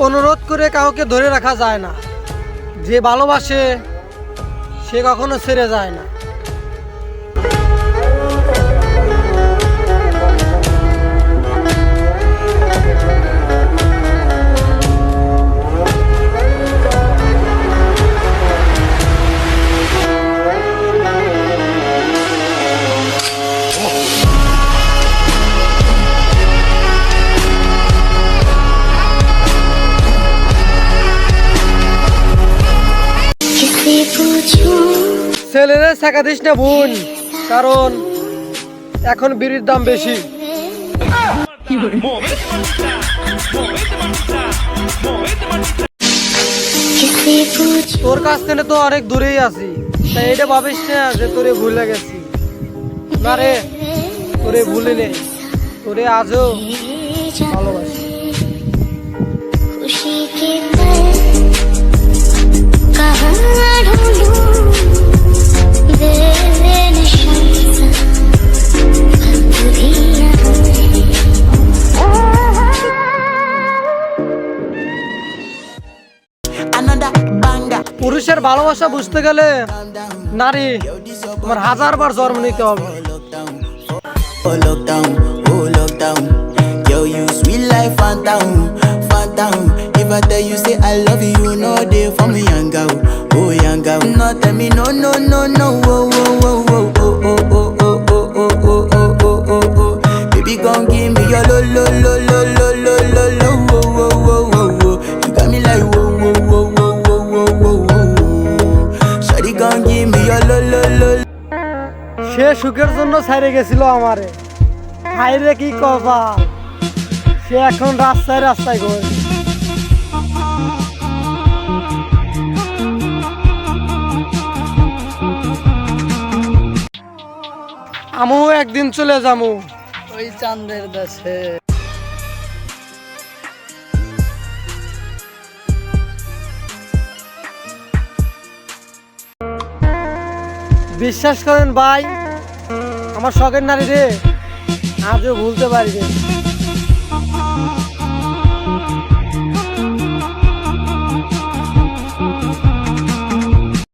অনুরোধ করে কাউকে ধরে রাখা যায় না। যে ভালোবাসে সে কখনো ছেড়ে যায় না। ছেলেরা শেখা দিস না বোন, কারণ এখন বিড়ির দাম বেশি। তোর কাছ থেকে তো অনেক দূরেই আছি, তাই এটা ভাবিস না যে তোরে ভুলে গেছি। না রে, তোরে ভুলে নে, তোরে আজও ভালোবাসি। পুরুষের ভালোবাসা বুঝতে গেলে নারী তোমার 1000 বার জন্ম নিতে হবে। If I tell you say I love you, you know they for me young girl, oh young girl. No tell me no no no no, oh oh oh oh oh oh oh oh oh oh oh oh oh oh. Baby gon' give me your lo lo lo lo lo lo lo lo, oh oh oh oh oh. You got me like whoa whoa whoa whoa whoa whoa whoa. Shawty gon' give me your lo lo lo. সে সুখের জন্য ছাইরে গেছিল আমারে, হাইরে কি কবা, সে এখন রাস্তায় রাস্তায় ঘোরে। আমিও একদিন চলে যাবো ওই চাঁদের দেশে। বিশ্বাস করেন ভাই, আমার শখের নারী রে আজও ভুলতে পারি রে।